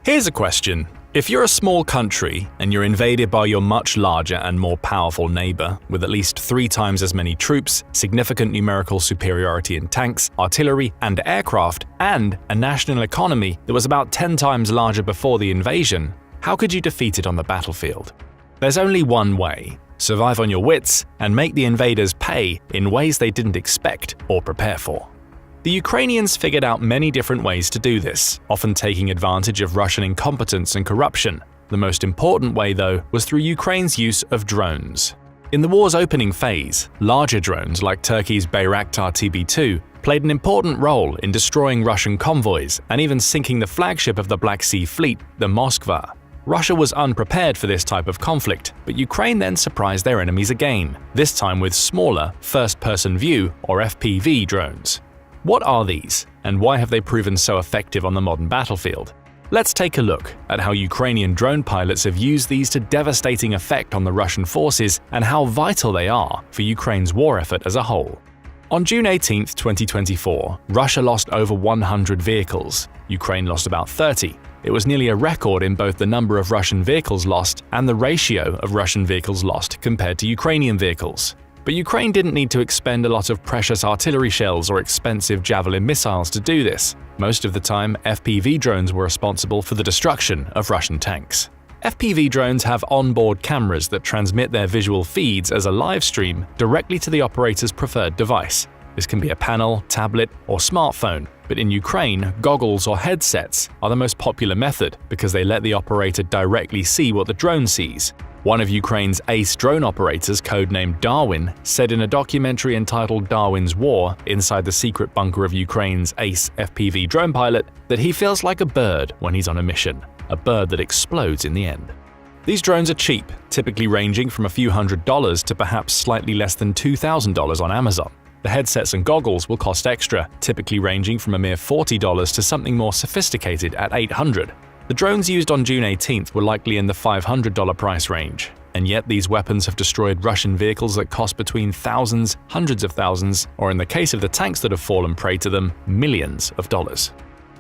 Here's a question. If you're a small country and you're invaded by your much larger and more powerful neighbor with at least 3 times as many troops, significant numerical superiority in tanks, artillery, and aircraft, and a national economy that was about 10 times larger before the invasion, how could you defeat it on the battlefield? There's only one way: survive on your wits and make the invaders pay in ways they didn't expect or prepare for. The Ukrainians figured out many different ways to do this, often taking advantage of Russian incompetence and corruption. The most important way, though, was through Ukraine's use of drones. In the war's opening phase, larger drones like Turkey's Bayraktar TB2 played an important role in destroying Russian convoys and even sinking the flagship of the Black Sea Fleet, the Moskva. Russia was unprepared for this type of conflict, but Ukraine then surprised their enemies again, this time with smaller first-person view or FPV drones. What are these, and why have they proven so effective on the modern battlefield? Let's take a look at how Ukrainian drone pilots have used these to devastating effect on the Russian forces and how vital they are for Ukraine's war effort as a whole. On June 18, 2024, Russia lost over 100 vehicles. Ukraine lost about 30. It was nearly a record in both the number of Russian vehicles lost and the ratio of Russian vehicles lost compared to Ukrainian vehicles. But Ukraine didn't need to expend a lot of precious artillery shells or expensive Javelin missiles to do this. Most of the time, FPV drones were responsible for the destruction of Russian tanks. FPV drones have onboard cameras that transmit their visual feeds as a live stream directly to the operator's preferred device. This can be a panel, tablet, or smartphone, but in Ukraine, goggles or headsets are the most popular method because they let the operator directly see what the drone sees. One of Ukraine's ace drone operators, codenamed Darwin, said in a documentary entitled Darwin's War, inside the secret bunker of Ukraine's ace FPV drone pilot, that he feels like a bird when he's on a mission, a bird that explodes in the end. These drones are cheap, typically ranging from a few $100s to perhaps slightly less than $2,000 on Amazon. The headsets and goggles will cost extra, typically ranging from a mere $40 to something more sophisticated at $800. The drones used on June 18th were likely in the $500 price range, and yet these weapons have destroyed Russian vehicles that cost between thousands, hundreds of thousands, or in the case of the tanks that have fallen prey to them, millions of dollars.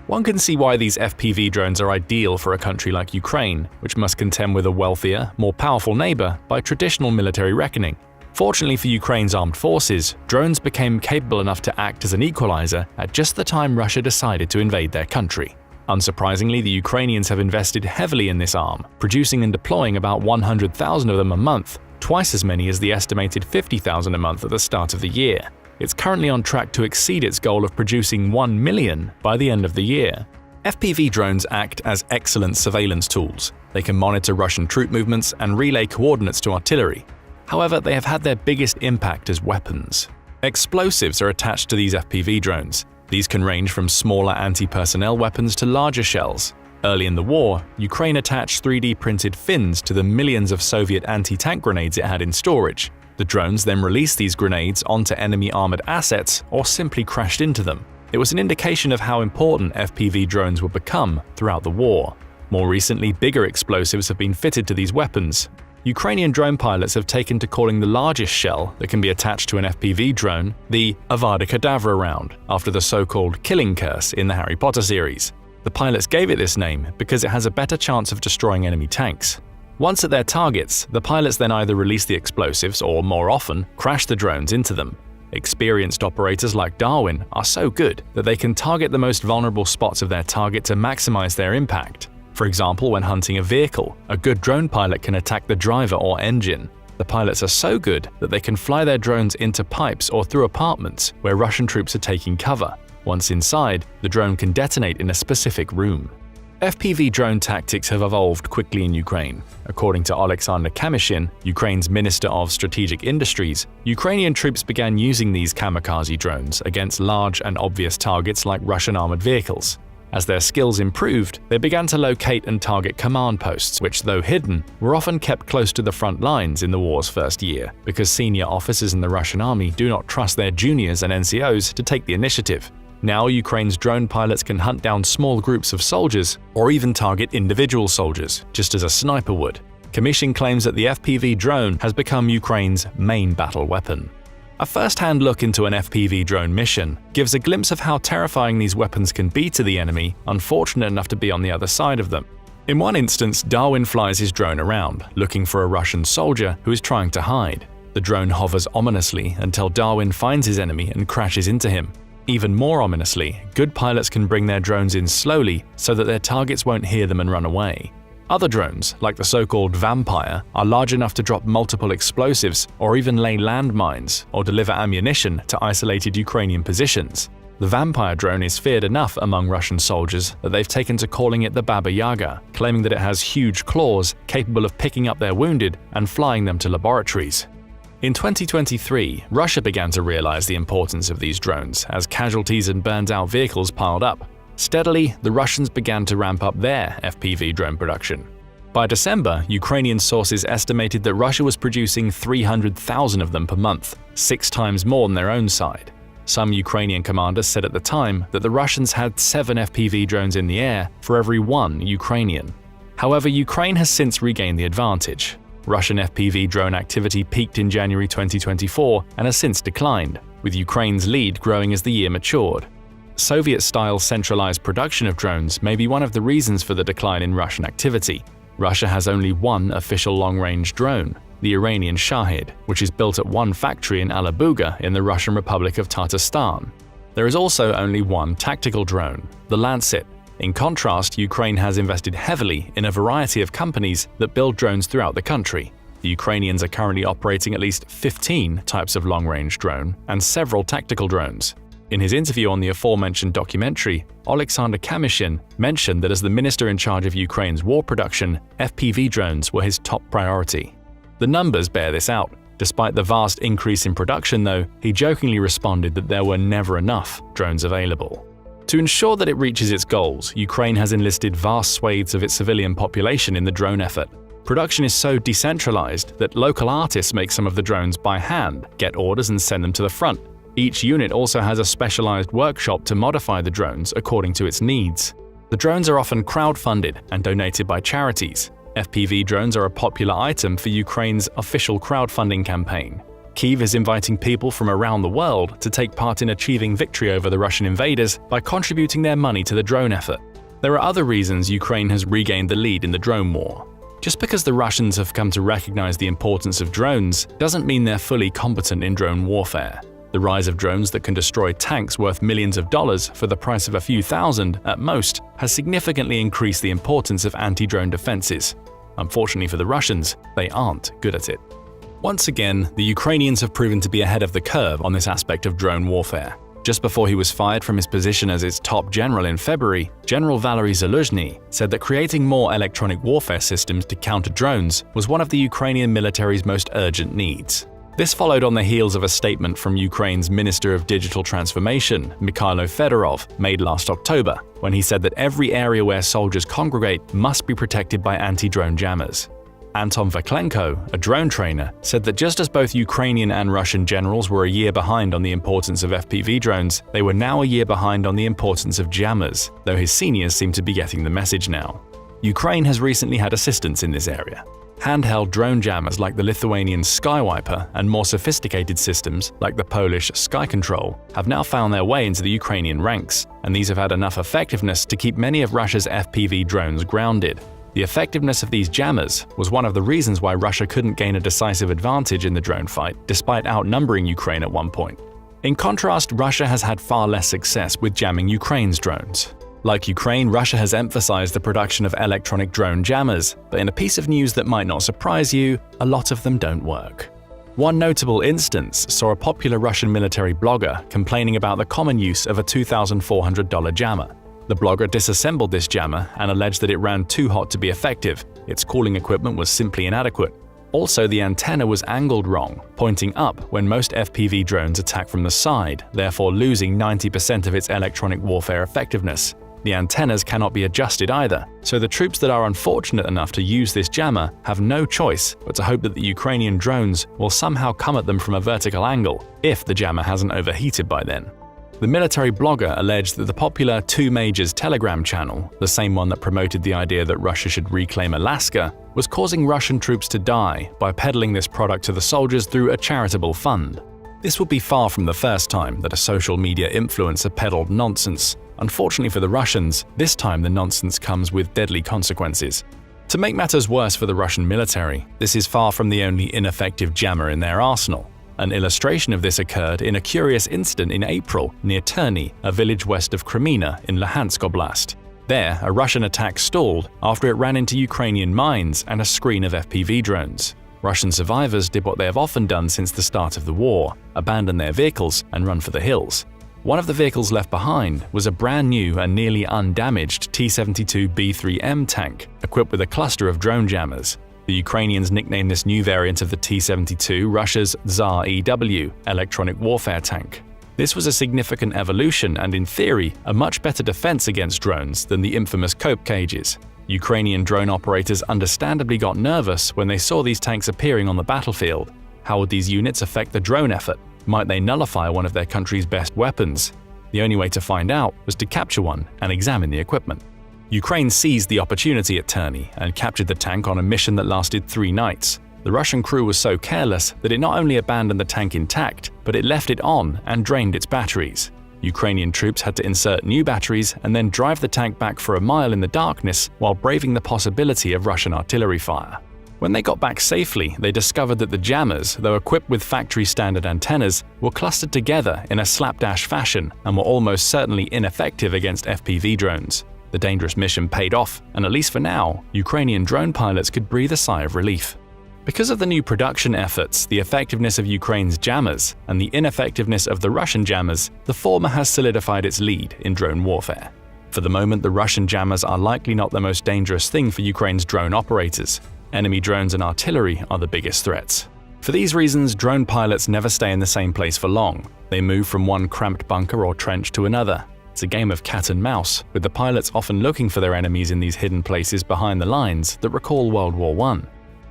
One can see why these FPV drones are ideal for a country like Ukraine, which must contend with a wealthier, more powerful neighbor by traditional military reckoning. Fortunately for Ukraine's armed forces, drones became capable enough to act as an equalizer at just the time Russia decided to invade their country. Unsurprisingly, the Ukrainians have invested heavily in this arm, producing and deploying about 100,000 of them a month, twice as many as the estimated 50,000 a month at the start of the year. It's currently on track to exceed its goal of producing 1 million by the end of the year. FPV drones act as excellent surveillance tools. They can monitor Russian troop movements and relay coordinates to artillery. However, they have had their biggest impact as weapons. Explosives are attached to these FPV drones. These can range from smaller anti-personnel weapons to larger shells. Early in the war, Ukraine attached 3D-printed fins to the millions of Soviet anti-tank grenades it had in storage. The drones then released these grenades onto enemy armored assets or simply crashed into them. It was an indication of how important FPV drones would become throughout the war. More recently, bigger explosives have been fitted to these weapons. Ukrainian drone pilots have taken to calling the largest shell that can be attached to an FPV drone the Avada Kedavra round, after the so-called killing curse in the Harry Potter series. The pilots gave it this name because it has a better chance of destroying enemy tanks. Once at their targets, the pilots then either release the explosives or, more often, crash the drones into them. Experienced operators like Darwin are so good that they can target the most vulnerable spots of their target to maximize their impact. For example, when hunting a vehicle, a good drone pilot can attack the driver or engine. The pilots are so good that they can fly their drones into pipes or through apartments where Russian troops are taking cover. Once inside, the drone can detonate in a specific room. FPV drone tactics have evolved quickly in Ukraine. According to Alexander Kamyshin, Ukraine's Minister of Strategic Industries, Ukrainian troops began using these kamikaze drones against large and obvious targets like Russian armored vehicles. As their skills improved, they began to locate and target command posts, which, though hidden, were often kept close to the front lines in the war's first year, because senior officers in the Russian army do not trust their juniors and NCOs to take the initiative. Now, Ukraine's drone pilots can hunt down small groups of soldiers, or even target individual soldiers, just as a sniper would. Kamyshin claims that the FPV drone has become Ukraine's main battle weapon. A first-hand look into an FPV drone mission gives a glimpse of how terrifying these weapons can be to the enemy unfortunate enough to be on the other side of them. In one instance, Darwin flies his drone around, looking for a Russian soldier who is trying to hide. The drone hovers ominously until Darwin finds his enemy and crashes into him. Even more ominously, good pilots can bring their drones in slowly so that their targets won't hear them and run away. Other drones, like the so-called Vampire, are large enough to drop multiple explosives or even lay landmines or deliver ammunition to isolated Ukrainian positions. The Vampire drone is feared enough among Russian soldiers that they've taken to calling it the Baba Yaga, claiming that it has huge claws capable of picking up their wounded and flying them to laboratories. In 2023, Russia began to realize the importance of these drones as casualties and burned-out vehicles piled up. Steadily, the Russians began to ramp up their FPV drone production. By December, Ukrainian sources estimated that Russia was producing 300,000 of them per month, 6 times more than their own side. Some Ukrainian commanders said at the time that the Russians had 7 FPV drones in the air for every 1 Ukrainian. However, Ukraine has since regained the advantage. Russian FPV drone activity peaked in January 2024 and has since declined, with Ukraine's lead growing as the year matured. Soviet-style centralized production of drones may be one of the reasons for the decline in Russian activity. Russia has only one official long-range drone, the Iranian Shahid, which is built at one factory in Alabuga in the Russian Republic of Tatarstan. There is also only one tactical drone, the Lancet. In contrast, Ukraine has invested heavily in a variety of companies that build drones throughout the country. The Ukrainians are currently operating at least 15 types of long-range drone and several tactical drones. In his interview on the aforementioned documentary, Alexander Kamyshin mentioned that as the minister in charge of Ukraine's war production, FPV drones were his top priority. The numbers bear this out. Despite the vast increase in production, though, he jokingly responded that there were never enough drones available. To ensure that it reaches its goals, Ukraine has enlisted vast swathes of its civilian population in the drone effort. Production is so decentralized that local artists make some of the drones by hand, get orders and send them to the front. Each unit also has a specialized workshop to modify the drones according to its needs. The drones are often crowd-funded and donated by charities. FPV drones are a popular item for Ukraine's official crowdfunding campaign. Kyiv is inviting people from around the world to take part in achieving victory over the Russian invaders by contributing their money to the drone effort. There are other reasons Ukraine has regained the lead in the drone war. Just because the Russians have come to recognize the importance of drones doesn't mean they're fully competent in drone warfare. The rise of drones that can destroy tanks worth millions of dollars for the price of a few thousand at most has significantly increased the importance of anti-drone defenses. Unfortunately for the Russians, they aren't good at it. Once again, the Ukrainians have proven to be ahead of the curve on this aspect of drone warfare. Just before he was fired from his position as its top general in February, General Valery Zaluzhny said that creating more electronic warfare systems to counter drones was one of the Ukrainian military's most urgent needs. This followed on the heels of a statement from Ukraine's Minister of Digital Transformation, Mikhailo Fedorov, made last October, when he said that every area where soldiers congregate must be protected by anti-drone jammers. Anton Vaklenko, a drone trainer, said that just as both Ukrainian and Russian generals were a year behind on the importance of FPV drones, they were now a year behind on the importance of jammers, though his seniors seem to be getting the message now. Ukraine has recently had assistance in this area. Handheld drone jammers like the Lithuanian Skywiper and more sophisticated systems like the Polish Sky Control have now found their way into the Ukrainian ranks, and these have had enough effectiveness to keep many of Russia's FPV drones grounded. The effectiveness of these jammers was one of the reasons why Russia couldn't gain a decisive advantage in the drone fight, despite outnumbering Ukraine at one point. In contrast, Russia has had far less success with jamming Ukraine's drones. Like Ukraine, Russia has emphasized the production of electronic drone jammers, but in a piece of news that might not surprise you, a lot of them don't work. One notable instance saw a popular Russian military blogger complaining about the common use of a $2,400 jammer. The blogger disassembled this jammer and alleged that it ran too hot to be effective. Its cooling equipment was simply inadequate. Also, the antenna was angled wrong, pointing up when most FPV drones attack from the side, therefore losing 90% of its electronic warfare effectiveness. The antennas cannot be adjusted either, so the troops that are unfortunate enough to use this jammer have no choice but to hope that the Ukrainian drones will somehow come at them from a vertical angle, if the jammer hasn't overheated by then. The military blogger alleged that the popular Two Majors Telegram channel, the same one that promoted the idea that Russia should reclaim Alaska, was causing Russian troops to die by peddling this product to the soldiers through a charitable fund. This would be far from the first time that a social media influencer peddled nonsense. Unfortunately for the Russians, this time the nonsense comes with deadly consequences. To make matters worse for the Russian military, this is far from the only ineffective jammer in their arsenal. An illustration of this occurred in a curious incident in April near Terny, a village west of Kreminna in Luhansk Oblast. There, a Russian attack stalled after it ran into Ukrainian mines and a screen of FPV drones. Russian survivors did what they have often done since the start of the war: abandon their vehicles and run for the hills. One of the vehicles left behind was a brand new and nearly undamaged T-72B3M tank, equipped with a cluster of drone jammers. The Ukrainians nicknamed this new variant of the T-72 Russia's Tsar-EW, electronic warfare tank. This was a significant evolution and, in theory, a much better defense against drones than the infamous cope cages. Ukrainian drone operators understandably got nervous when they saw these tanks appearing on the battlefield. How would these units affect the drone effort? Might they nullify one of their country's best weapons? The only way to find out was to capture one and examine the equipment. Ukraine seized the opportunity at Terny and captured the tank on a mission that lasted 3 nights. The Russian crew was so careless that it not only abandoned the tank intact, but it left it on and drained its batteries. Ukrainian troops had to insert new batteries and then drive the tank back for a mile in the darkness while braving the possibility of Russian artillery fire. When they got back safely, they discovered that the jammers, though equipped with factory-standard antennas, were clustered together in a slapdash fashion and were almost certainly ineffective against FPV drones. The dangerous mission paid off, and at least for now, Ukrainian drone pilots could breathe a sigh of relief. Because of the new production efforts, the effectiveness of Ukraine's jammers, and the ineffectiveness of the Russian jammers, the former has solidified its lead in drone warfare. For the moment, the Russian jammers are likely not the most dangerous thing for Ukraine's drone operators. Enemy drones and artillery are the biggest threats. For these reasons, drone pilots never stay in the same place for long. They move from one cramped bunker or trench to another. It's a game of cat and mouse, with the pilots often looking for their enemies in these hidden places behind the lines that recall World War I.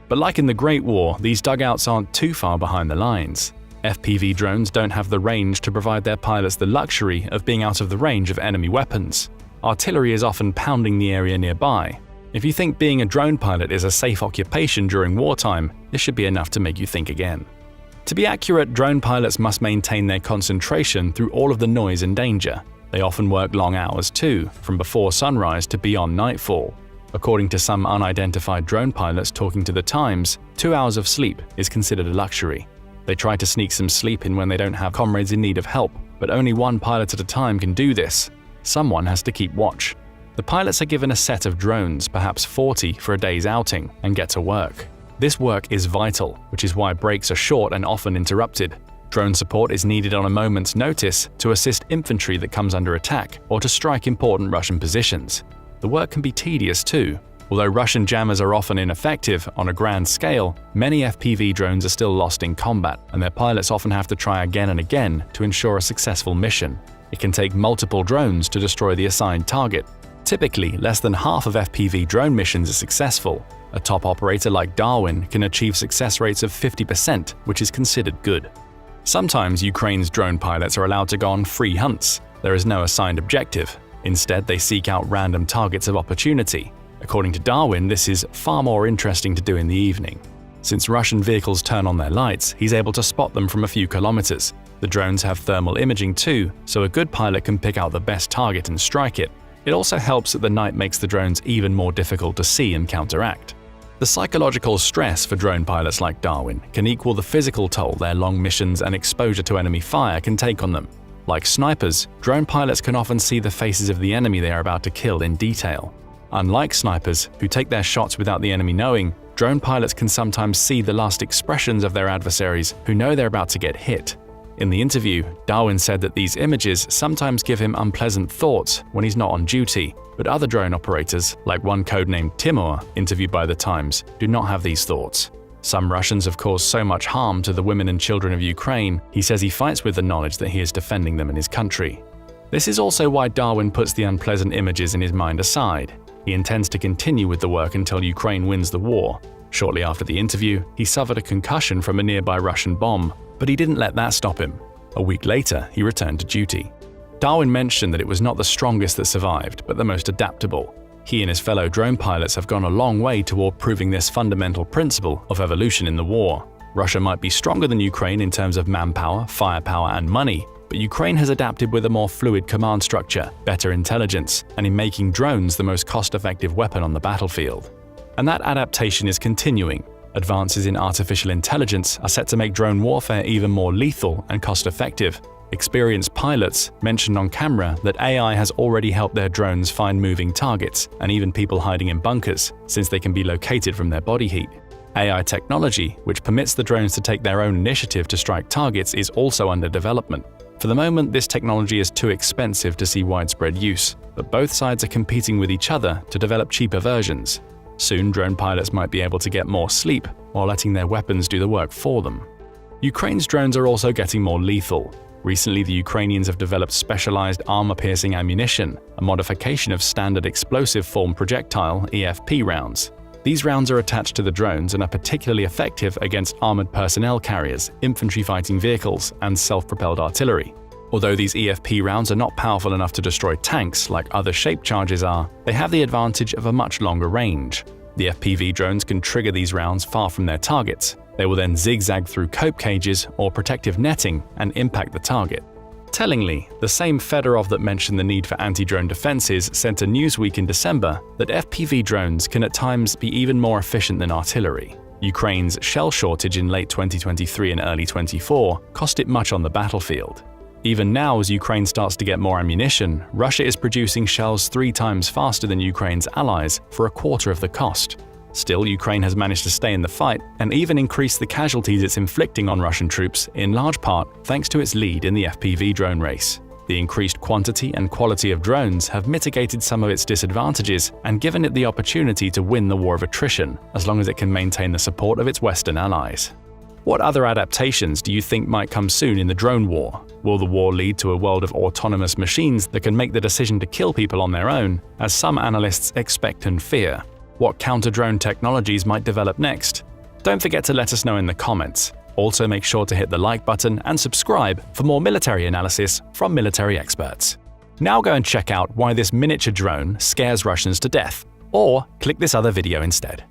But like in the Great War, these dugouts aren't too far behind the lines. FPV drones don't have the range to provide their pilots the luxury of being out of the range of enemy weapons. Artillery is often pounding the area nearby. If you think being a drone pilot is a safe occupation during wartime, this should be enough to make you think again. To be accurate, drone pilots must maintain their concentration through all of the noise and danger. They often work long hours too, from before sunrise to beyond nightfall. According to some unidentified drone pilots talking to The Times, 2 hours of sleep is considered a luxury. They try to sneak some sleep in when they don't have comrades in need of help, but only one pilot at a time can do this. Someone has to keep watch. The pilots are given a set of drones, perhaps 40 for a day's outing, and get to work. This work is vital, which is why breaks are short and often interrupted. Drone support is needed on a moment's notice to assist infantry that comes under attack or to strike important Russian positions. The work can be tedious too. Although Russian jammers are often ineffective on a grand scale, many FPV drones are still lost in combat, and their pilots often have to try again and again to ensure a successful mission. It can take multiple drones to destroy the assigned target. Typically, less than half of FPV drone missions are successful. A top operator like Darwin can achieve success rates of 50%, which is considered good. Sometimes Ukraine's drone pilots are allowed to go on free hunts. There is no assigned objective. Instead, they seek out random targets of opportunity. According to Darwin, this is far more interesting to do in the evening. Since Russian vehicles turn on their lights, he's able to spot them from a few kilometers. The drones have thermal imaging too, so a good pilot can pick out the best target and strike it. It also helps that the night makes the drones even more difficult to see and counteract. The psychological stress for drone pilots like Darwin can equal the physical toll their long missions and exposure to enemy fire can take on them. Like snipers, drone pilots can often see the faces of the enemy they are about to kill in detail. Unlike snipers, who take their shots without the enemy knowing, drone pilots can sometimes see the last expressions of their adversaries who know they're about to get hit. In the interview, Darwin said that these images sometimes give him unpleasant thoughts when he's not on duty, but other drone operators, like one codenamed Timur, interviewed by The Times, do not have these thoughts. Some Russians have caused so much harm to the women and children of Ukraine, he says he fights with the knowledge that he is defending them and his country. This is also why Darwin puts the unpleasant images in his mind aside. He intends to continue with the work until Ukraine wins the war. Shortly after the interview, he suffered a concussion from a nearby Russian bomb, but he didn't let that stop him. A week later, he returned to duty. Darwin mentioned that it was not the strongest that survived, but the most adaptable. He and his fellow drone pilots have gone a long way toward proving this fundamental principle of evolution in the war. Russia might be stronger than Ukraine in terms of manpower, firepower, and money, But Ukraine has adapted with a more fluid command structure, better intelligence, and in making drones the most cost-effective weapon on the battlefield. And that adaptation is continuing. Advances in artificial intelligence are set to make drone warfare even more lethal and cost-effective. Experienced pilots mentioned on camera that AI has already helped their drones find moving targets and even people hiding in bunkers, since they can be located from their body heat. AI technology, which permits the drones to take their own initiative to strike targets, is also under development. For the moment, this technology is too expensive to see widespread use, but both sides are competing with each other to develop cheaper versions. Soon, drone pilots might be able to get more sleep while letting their weapons do the work for them. Ukraine's drones are also getting more lethal. Recently, the Ukrainians have developed specialized armor-piercing ammunition, a modification of standard explosive-form projectile (EFP) rounds. These rounds are attached to the drones and are particularly effective against armored personnel carriers, infantry fighting vehicles, and self-propelled artillery. Although these EFP rounds are not powerful enough to destroy tanks like other shaped charges are, they have the advantage of a much longer range. The FPV drones can trigger these rounds far from their targets. They will then zigzag through cope cages or protective netting and impact the target. Tellingly, the same Fedorov that mentioned the need for anti-drone defenses said to Newsweek in December that FPV drones can at times be even more efficient than artillery. Ukraine's shell shortage in late 2023 and early 2024 cost it much on the battlefield. Even now, as Ukraine starts to get more ammunition, Russia is producing shells 3 times faster than Ukraine's allies for a quarter of the cost. Still, Ukraine has managed to stay in the fight and even increase the casualties it's inflicting on Russian troops, in large part thanks to its lead in the FPV drone race. The increased quantity and quality of drones have mitigated some of its disadvantages and given it the opportunity to win the war of attrition, as long as it can maintain the support of its Western allies. What other adaptations do you think might come soon in the drone war? Will the war lead to a world of autonomous machines that can make the decision to kill people on their own, as some analysts expect and fear? What counter-drone technologies might develop next? Don't forget to let us know in the comments. Also, make sure to hit the like button and subscribe for more military analysis from military experts. Now go and check out why this miniature drone scares Russians to death, or click this other video instead.